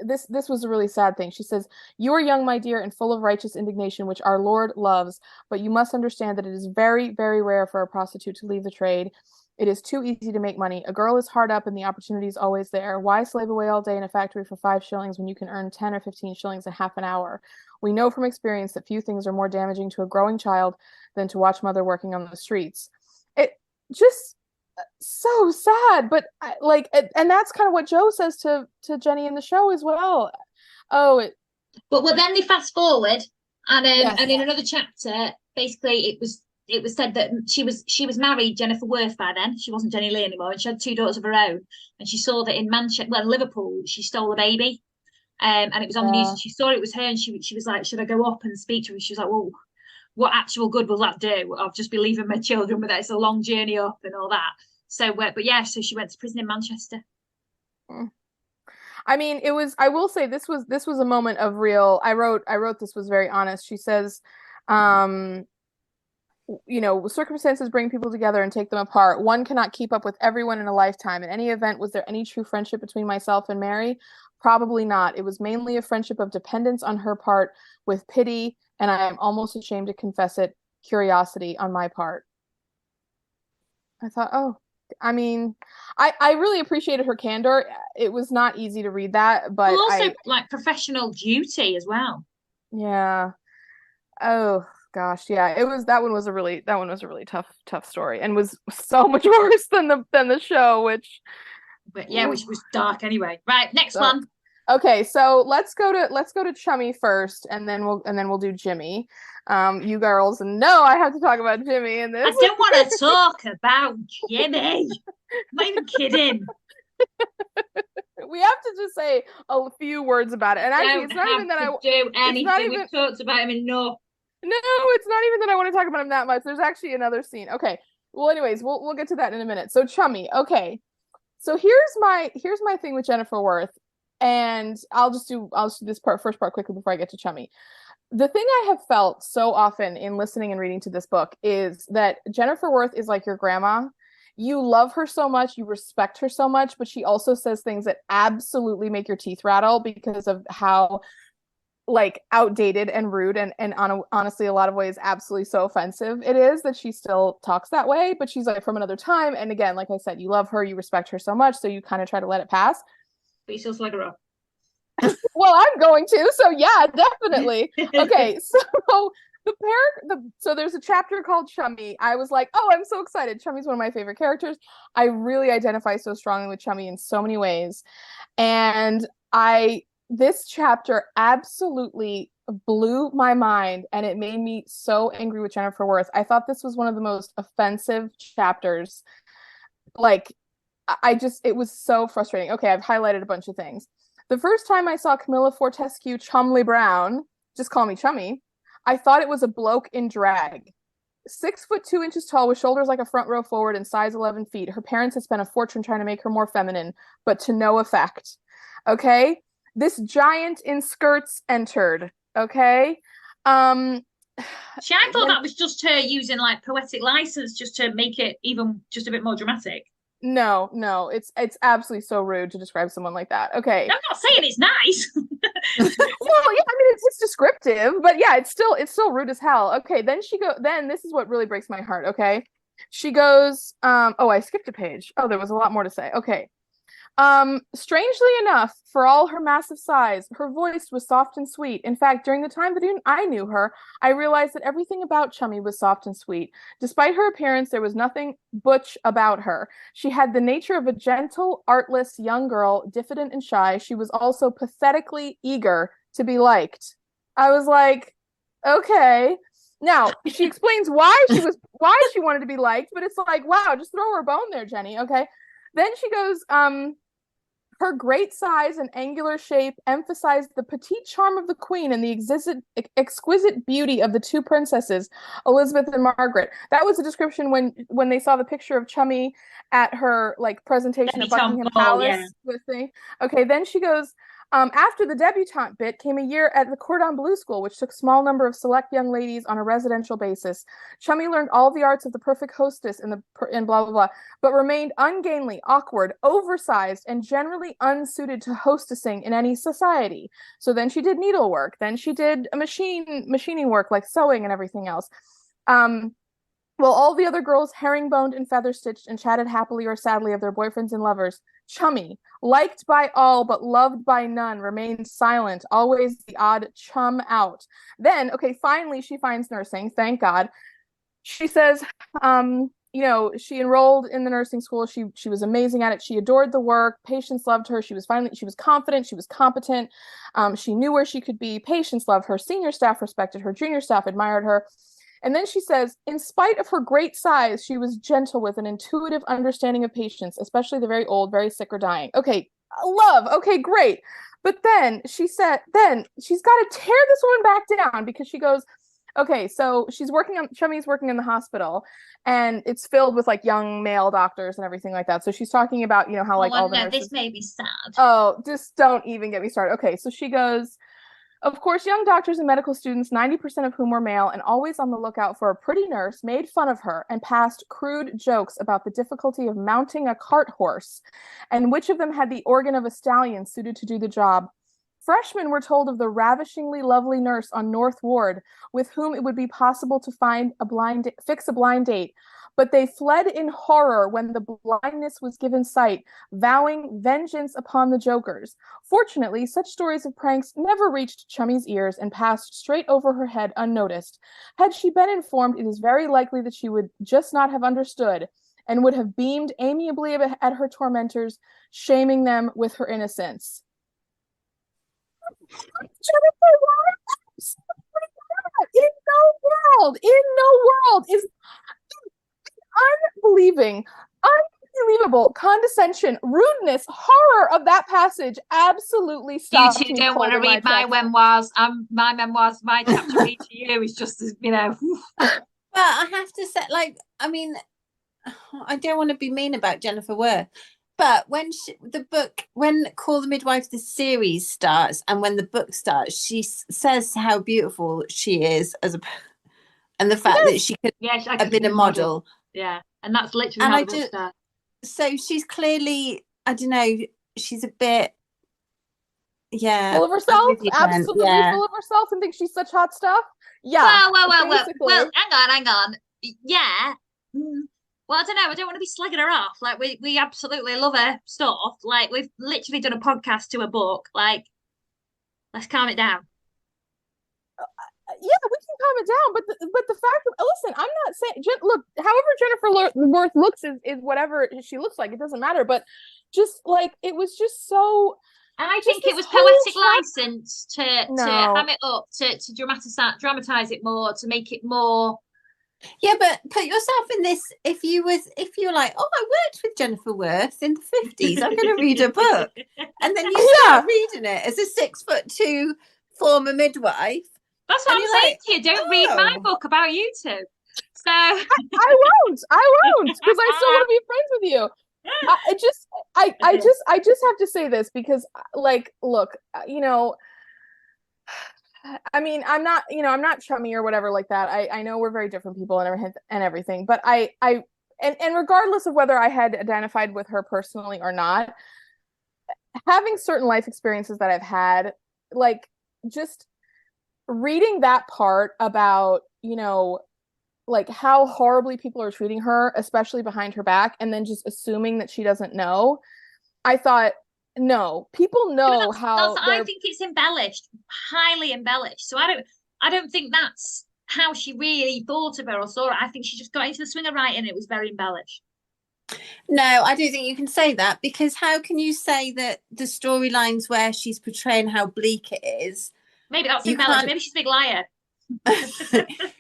this was a really sad thing. She says, you are young, my dear, and full of righteous indignation, which our Lord loves, but you must understand that it is very, very rare for a prostitute to leave the trade. It is too easy to make money. A girl is hard up and the opportunity is always there. Why slave away all day in a factory for 5 shillings when you can earn 10 or 15 shillings in half an hour? We know from experience that few things are more damaging to a growing child than to watch mother working on the streets. It just so sad, but and that's kind of what Joe says to Jenny in the show as well. But then they fast forward, and yes. And in another chapter, basically it was said that she was married Jennifer Worth by then. She wasn't Jenny Lee anymore, and she had 2 daughters of her own. And she saw that in Liverpool, she stole a baby, and it was on the news. And she saw it was her, and she was like, "Should I go up and speak to her?" And she was like, "Well, what actual good will that do? I'll just be leaving my children with that. It's a long journey up and all that." So, so she went to prison in Manchester. I mean, it was. I will say this was a moment of real. I wrote this was very honest. She says, circumstances bring people together and take them apart. One cannot keep up with everyone in a lifetime. In any event, was there any true friendship between myself and Mary? Probably not. It was mainly a friendship of dependence on her part, with pity, and I am almost ashamed to confess it, curiosity on my part. I thought, I mean, I really appreciated her candor. It was not easy to read that, but also professional duty as well. Yeah. Oh gosh, yeah. That one was a really tough story, and was so much worse than the show, which was dark anyway. Right, next one. Okay, so let's go to Chummy first, and then we'll do Jimmy. You girls know I have to talk about Jimmy in this. I don't want to talk about Jimmy. I'm not even kidding. We have to just say a few words about it, and actually, it's not even that I do anything. We've talked about him enough. No, it's not even that I want to talk about him that much. There's actually another scene. Okay. Well, anyways, we'll get to that in a minute. So Chummy. Okay. So here's my thing with Jennifer Worth, and I'll just do this first part quickly before I get to Chummy. The thing I have felt so often in listening and reading to this book is that Jennifer Worth is like your grandma. You love her so much, you respect her so much, but she also says things that absolutely make your teeth rattle because of how like outdated and rude and honestly a lot of ways absolutely so offensive it is that she still talks that way, but she's like from another time, and again, like I said, you love her, you respect her so much, so you kind of try to let it pass. But you still slug her up. Well, I'm going to, so yeah, definitely. Okay, so so there's a chapter called Chummy. I was like, oh, I'm so excited. Chummy's one of my favorite characters. I really identify so strongly with Chummy in so many ways. And I this chapter absolutely blew my mind, and it made me so angry with Jennifer Worth. I thought this was one of the most offensive chapters. Like, it was so frustrating. Okay, I've highlighted a bunch of things. The first time I saw Camilla Fortescue Chumley Brown, just call me Chummy, I thought it was a bloke in drag. 6'2" tall with shoulders like a front row forward and size 11 feet. Her parents had spent a fortune trying to make her more feminine, but to no effect. Okay? This giant in skirts entered. Okay? I thought that was just her using like poetic license just to make it even just a bit more dramatic. No, it's absolutely so rude to describe someone like that. Okay. I'm not saying it's nice. Well, yeah, I mean it's descriptive, but yeah, it's still rude as hell. Okay, then this is what really breaks my heart, okay? She goes, oh, I skipped a page. Oh, there was a lot more to say. Okay. Strangely enough, for all her massive size, her voice was soft and sweet. In fact, during the time that I knew her, I realized that everything about Chummy was soft and sweet. Despite her appearance, there was nothing butch about her. She had the nature of a gentle, artless young girl, diffident and shy. She was also pathetically eager to be liked. I was like, okay. Now, she explains why she wanted to be liked, but it's like, wow, just throw her a bone there, Jenny. Okay. Then she goes, her great size and angular shape emphasized the petite charm of the queen and the exquisite beauty of the two princesses, Elizabeth and Margaret. That was a description when they saw the picture of Chummy at her like presentation at Buckingham Palace. Yeah. With me. Okay, then she goes, after the debutante bit came a year at the Cordon Bleu School, which took a small number of select young ladies on a residential basis. Chummy learned all the arts of the perfect hostess in blah, blah, blah, but remained ungainly, awkward, oversized, and generally unsuited to hostessing in any society. So then she did needlework. Then she did machining work like sewing and everything else. While all the other girls herringboned and feather-stitched and chatted happily or sadly of their boyfriends and lovers, Chummy, liked by all but loved by none, remained silent, always the odd chum out. Then, okay, finally she finds nursing, thank God. She says, she enrolled in the nursing school. She was amazing at it. She adored the work. Patients loved her. She was confident. She was competent. She knew where she could be. Patients loved her. Senior staff respected her. Junior staff admired her. And then she says, in spite of her great size, she was gentle with an intuitive understanding of patients, especially the very old, very sick or dying. Okay, love. Okay, great. But then she's got to tear this woman back down because she goes, okay, so Chummy's working in the hospital and it's filled with like young male doctors and everything like that. So she's talking about, how like all the nurses. This made me sad. Oh, just don't even get me started. Okay, so she goes, of course, young doctors and medical students, 90% of whom were male and always on the lookout for a pretty nurse, made fun of her and passed crude jokes about the difficulty of mounting a cart horse and which of them had the organ of a stallion suited to do the job. Freshmen were told of the ravishingly lovely nurse on North Ward with whom it would be possible to fix a blind date, but they fled in horror when the blindness was given sight, vowing vengeance upon the jokers. Fortunately, such stories of pranks never reached Chummy's ears and passed straight over her head unnoticed. Had she been informed, it is very likely that she would just not have understood and would have beamed amiably at her tormentors, shaming them with her innocence. In no world is unbelieving unbelievable condescension, rudeness, horror of that passage absolutely You stopped two me don't want cold to in my read my tracks. memoirs. My memoirs, my chapter read to you is just as, you know. But I have to say, like, I mean, I don't want to be mean about Jennifer Worth, but when when Call the Midwife, the series starts, and when the book starts, she says how beautiful she is and the fact that she could have been a model. Yeah, and that's literally and how I the book just starts. So she's clearly, I don't know, she's a bit, full of herself, absolutely full of herself, and thinks she's such hot stuff. Yeah. Well, hang on. Yeah. Well, I don't know. I don't want to be slagging her off. Like, we absolutely love her stuff. Like, we've literally done a podcast to a book. Like, let's calm it down. Yeah, we can calm it down, but the fact of, listen, I'm not saying, look, however Jennifer Worth looks is whatever she looks like. It doesn't matter. But just like, it was just so. And I think it was poetic license to ham it up, to dramatize it more, to make it more. Yeah, but put yourself in this. If you're like, oh, I worked with Jennifer Worth in the 50s, I'm going to read a book, and then you start reading it as a 6'2" former midwife. That's what I'm saying to you. Don't read my book about you two. So I won't, because I still want to be friends with you. I just have to say this because, like, look, you know, I mean, I'm not chummy or whatever like that. I know we're very different people and everything, but and regardless of whether I had identified with her personally or not, having certain life experiences that I've had, like, just reading that part about, you know, like how horribly people are treating her, especially behind her back, and then just assuming that she doesn't know. I thought, no, people know how. I think it's embellished, highly embellished. So I don't think that's how she really thought of her or saw it. I think she just got into the swing of writing and it was very embellished. No, I don't think you can say that, because how can you say that the storylines where she's portraying how bleak it is? Maybe that's embellished. Maybe she's a big liar.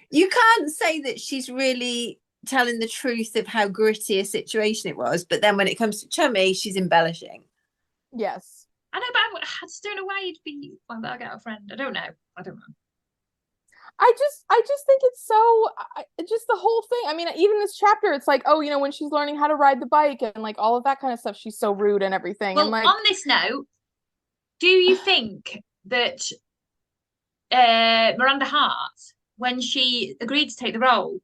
You can't say that she's really telling the truth of how gritty a situation it was, but then when it comes to Chummy, she's embellishing. Yes. I know, but I just don't know why you'd be like that about a friend. I don't know. I just think it's so, just the whole thing. I mean, even this chapter, it's like, oh, you know, when she's learning how to ride the bike and like all of that kind of stuff, she's so rude and everything. Well, and like, on this note, do you think that Miranda Hart, when she agreed to take the role,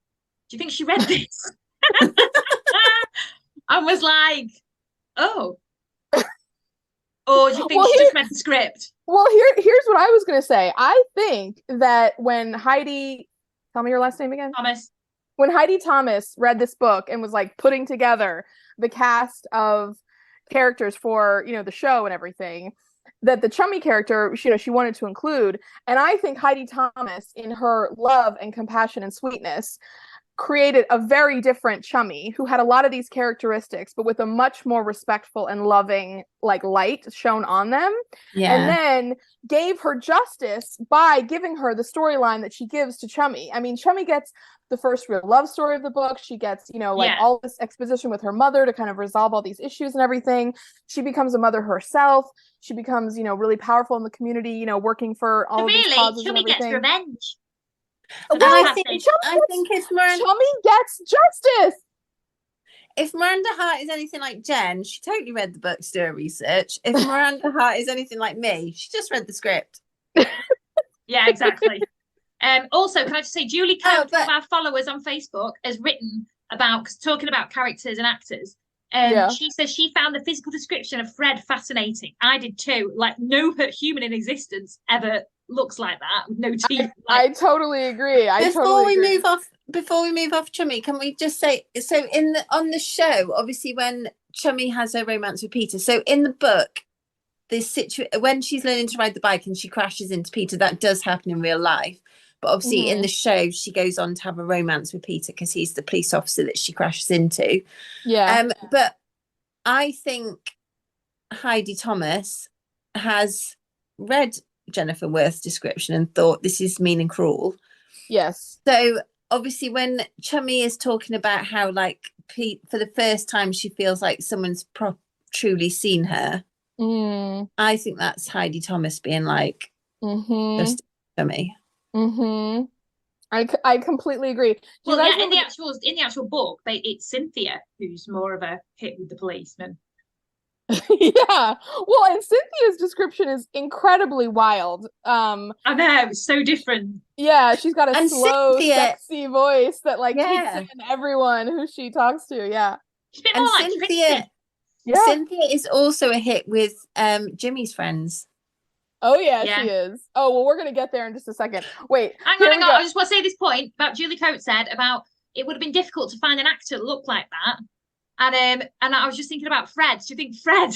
do you think she read this and was like, oh? Or do you think she just read the script? Well, here's what I was going to say. I think that when Heidi, tell me your last name again. Thomas. When Heidi Thomas read this book and was like putting together the cast of characters for, you know, the show and everything, that the Chummy character, you know, she wanted to include. And I think Heidi Thomas, in her love and compassion and sweetness, created a very different Chummy who had a lot of these characteristics, but with a much more respectful and loving, like, light shown on them. Yeah. And then gave her justice by giving her the storyline that she gives to Chummy. I mean, Chummy gets the first real love story of the book. She gets, you know, like all this exposition with her mother to kind of resolve all these issues and everything. She becomes a mother herself. She becomes, you know, really powerful in the community, you know, working for all of these causes and everything. Chummy gets revenge. Well, I think if Chummy gets justice. If Miranda Hart is anything like Jen, she totally read the books, do her research. If Miranda Hart is anything like me, she just read the script. Yeah, exactly. Also, can I just say, Julie Coates, one of our followers on Facebook, has written about talking about characters and actors. She says she found the physical description of Fred fascinating. I did too. Like, no human in existence ever looks like that with no teeth. I totally agree. Before we move off Chummy, can we just say, so on the show, obviously when Chummy has her romance with Peter, so in the book, when she's learning to ride the bike and she crashes into Peter, that does happen in real life. But obviously in the show, she goes on to have a romance with Peter because he's the police officer that she crashes into. Yeah. But I think Heidi Thomas has read Jennifer Worth's description and thought, this is mean and cruel. Yes. So obviously when Chummy is talking about how, like, for the first time she feels like someone's truly seen her. I think that's Heidi Thomas being like, just for me. I completely agree. Well, yeah, in the actual book, it's Cynthia who's more of a hit with the policeman. Yeah. Well, and Cynthia's description is incredibly wild. I know, it's so different. Yeah, she's got a slow, sexy voice that like kicks in everyone who she talks to. Yeah. She's a bit more like Cynthia. Yeah. Cynthia is also a hit with Jimmy's friends. Oh yeah, she is. Oh well, we're gonna get there in just a second. Wait, hang on. I just want to say this point about Julie Coates said about it would have been difficult to find an actor that looked like that. And I was just thinking about Fred. Do you think Fred,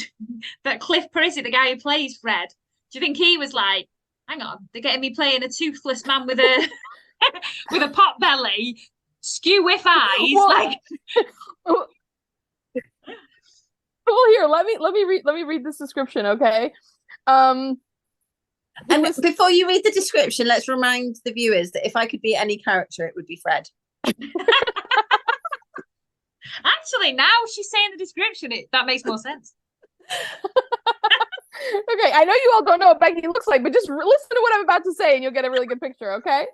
that Cliff Parisi, the guy who plays Fred, do you think he was like, hang on, they're getting me playing a toothless man with a with a pot belly, skew with eyes, like. Well, here, let me read this description, okay? And before you read the description, let's remind the viewers that if I could be any character, it would be Fred. Actually, now she's saying the description, that makes more sense. Okay, I know you all don't know what Becky looks like, but just listen to what I'm about to say and you'll get a really good picture, okay?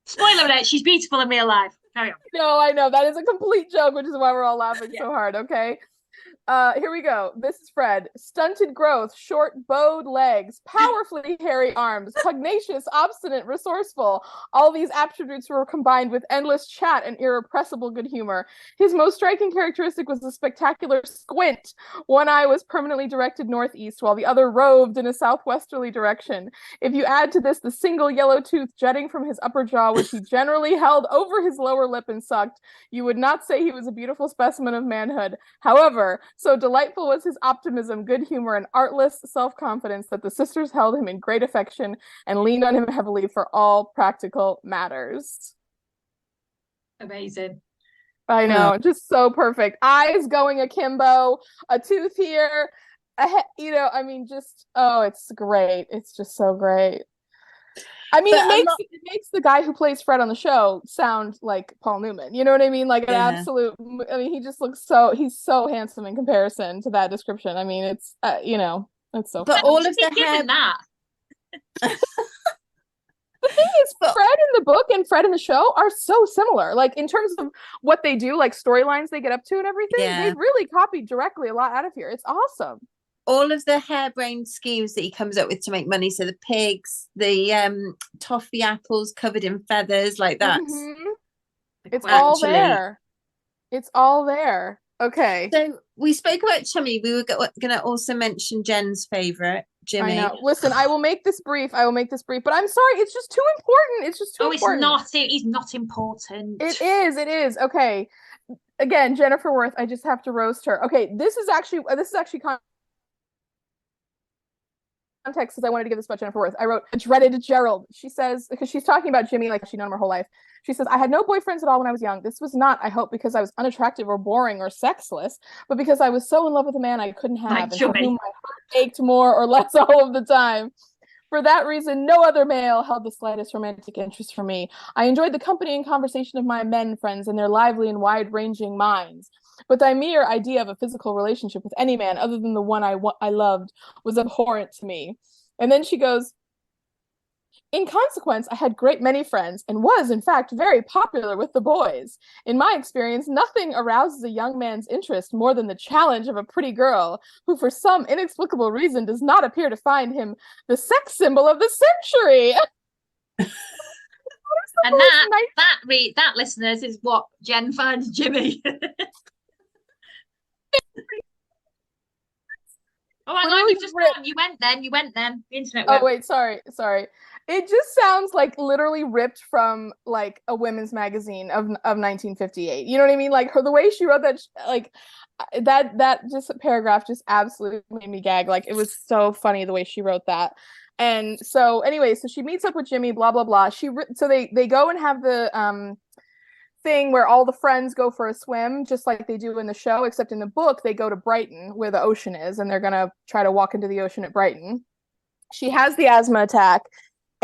Spoiler alert, she's beautiful in real life. Carry on. No, I know. That is a complete joke, which is why we're all laughing so hard, okay? Here we go. This is Fred. Stunted growth, short bowed legs, powerfully hairy arms, pugnacious, obstinate, resourceful. All these attributes were combined with endless chat and irrepressible good humor. His most striking characteristic was the spectacular squint. One eye was permanently directed northeast, while the other roved in a southwesterly direction. If you add to this the single yellow tooth jutting from his upper jaw, which he generally held over his lower lip and sucked, you would not say he was a beautiful specimen of manhood. However, so delightful was his optimism, good humor, and artless self-confidence that the sisters held him in great affection and leaned on him heavily for all practical matters. Amazing. I know, just so perfect. Eyes going akimbo, a tooth here, I mean, just, it's great. It's just so great. I mean, it makes the guy who plays Fred on the show sound like Paul Newman. You know what I mean? Like an absolute. I mean, he just looks he's so handsome in comparison to that description. I mean, it's it's so. But funny. all of the hair. That. The thing is, Fred in the book and Fred in the show are so similar. Like in terms of what they do, like storylines they get up to and everything, they really copied directly a lot out of here. It's awesome. All of the harebrained schemes that he comes up with to make money. So the pigs, the toffee apples covered in feathers, like that. It's all there. It's all there. Okay. So we spoke about Chummy. We were going to also mention Jen's favorite, Jimmy. I know. Listen, I will make this brief. But I'm sorry. It's just too important. It's just too important. He's not important. It is. Okay. Again, Jennifer Worth. I just have to roast her. Okay. This is actually context because I wanted to give this about Jennifer Worth. I wrote dreaded Gerald. She says, because she's talking about Jimmy like she's known him her whole life. She says, I had no boyfriends at all when I was young. This was not, I hope, because I was unattractive or boring or sexless, but because I was so in love with a man I couldn't have, and for whom my heart ached more or less all of the time. For that reason, no other male held the slightest romantic interest for me. I enjoyed the company and conversation of my men friends and their lively and wide-ranging minds. But the mere idea of a physical relationship with any man other than the one I loved was abhorrent to me. And then she goes, in consequence, I had great many friends and was, in fact, very popular with the boys. In my experience, nothing arouses a young man's interest more than the challenge of a pretty girl who, for some inexplicable reason, does not appear to find him the sex symbol of the century. And that, listeners, is what Jen finds Jimmy. Oh, hang on, you've just gone. You went then. The internet went. Oh, wait, sorry. It just sounds like literally ripped from like a women's magazine of 1958. You know what I mean? Like the way she wrote that, like that just paragraph just absolutely made me gag. Like it was so funny the way she wrote that. And so anyway, so she meets up with Jimmy, blah, blah, blah. So they go and have the thing where all the friends go for a swim, just like they do in the show, except in the book, they go to Brighton where the ocean is, and they're going to try to walk into the ocean at Brighton. She has the asthma attack,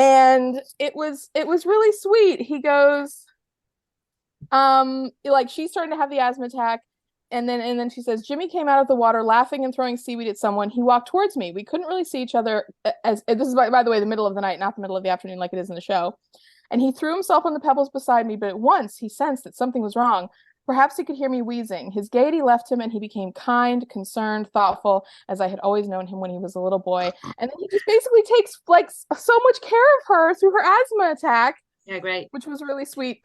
And it was really sweet. He goes, like she's starting to have the asthma attack. And then she says, Jimmy came out of the water laughing and throwing seaweed at someone. He walked towards me. We couldn't really see each other as this is by the way, the middle of the night, not the middle of the afternoon like it is in the show. And he threw himself on the pebbles beside me, but at once he sensed that something was wrong. Perhaps he could hear me wheezing. His gaiety left him and he became kind, concerned, thoughtful, as I had always known him when he was a little boy. And then he just basically takes like so much care of her through her asthma attack. Yeah, great. Which was really sweet.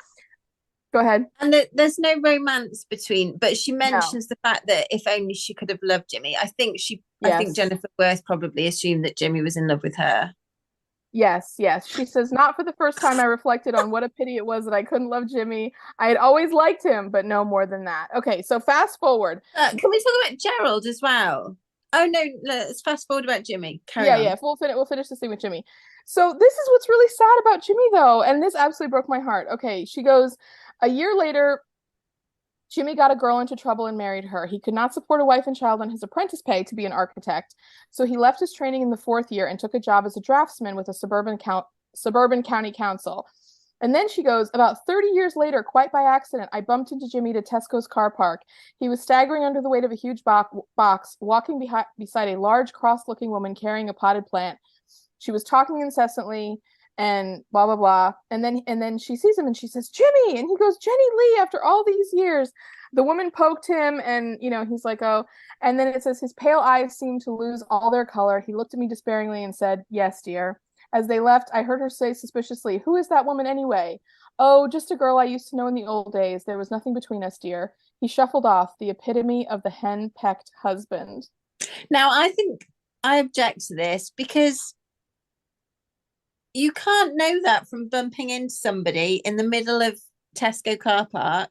Go ahead. And there's no romance between, but she mentions the fact that if only she could have loved Jimmy. I think Jennifer Worth probably assumed that Jimmy was in love with her. Yes. She says, not for the first time I reflected on what a pity it was that I couldn't love Jimmy. I had always liked him, but no more than that. Okay, so fast forward. Can we talk about Gerald as well? Oh no, let's fast forward about Jimmy. Carry on. Yeah. We'll finish this thing with Jimmy. So this is what's really sad about Jimmy, though, and this absolutely broke my heart. Okay, she goes, a year later, Jimmy got a girl into trouble and married her. He could not support a wife and child on his apprentice pay to be an architect, so he left his training in the 4th year and took a job as a draftsman with a suburban county council. And then she goes, about 30 years later, quite by accident, I bumped into Jimmy at Tesco's car park. He was staggering under the weight of a huge box, walking beside a large, cross-looking woman carrying a potted plant. She was talking incessantly and blah, blah, blah. And then she sees him and she says, Jimmy! And he goes, Jenny Lee, after all these years. The woman poked him and, he's like, oh. And then it says his pale eyes seemed to lose all their color. He looked at me despairingly and said, yes, dear. As they left, I heard her say suspiciously, who is that woman anyway? Oh, just a girl I used to know in the old days. There was nothing between us, dear. He shuffled off, the epitome of the hen-pecked husband. Now, I think I object to this because you can't know that from bumping into somebody in the middle of Tesco car park.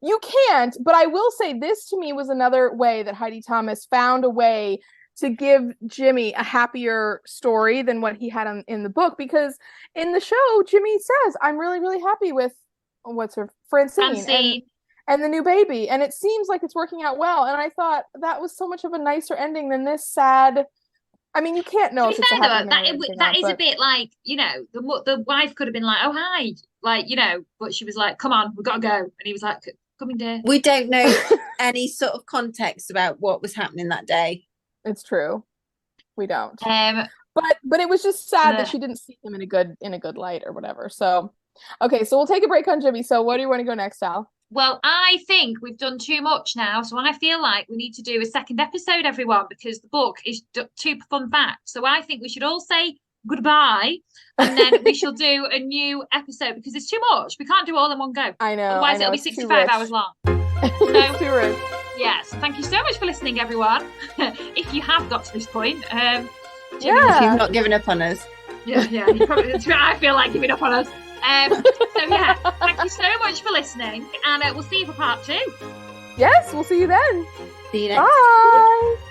You can't, but I will say this to me was another way that Heidi Thomas found a way to give Jimmy a happier story than what he had in the book, because in the show, Jimmy says, I'm really, really happy with Francine. And the new baby. And it seems like it's working out well. And I thought that was so much of a nicer ending than this sad. I mean, you can't know if it's a happy marriage. That is a bit like, the wife could have been like, oh, hi. Like, but she was like, come on, we've got to go. And he was like, coming, dear. We don't know any sort of context about what was happening that day. It's true. We don't. But it was just sad that she didn't see him in a good light or whatever. So, okay, so we'll take a break on Jimmy. So where do you want to go next, Al? Well, I think we've done too much now, so I feel like we need to do a second episode, everyone, because the book is too fun fact. So I think we should all say goodbye, and then we shall do a new episode because it's too much. We can't do it all in one go. I know. Otherwise, it'll be 65 hours long. So, too rich. Yes. Thank you so much for listening, everyone. If you have got to this point, if you've not given up on us. Yeah. You probably, I feel like giving up on us. So yeah, thank you so much for listening, and we'll see you for part 2. Yes, we'll see you then. See you next. Bye.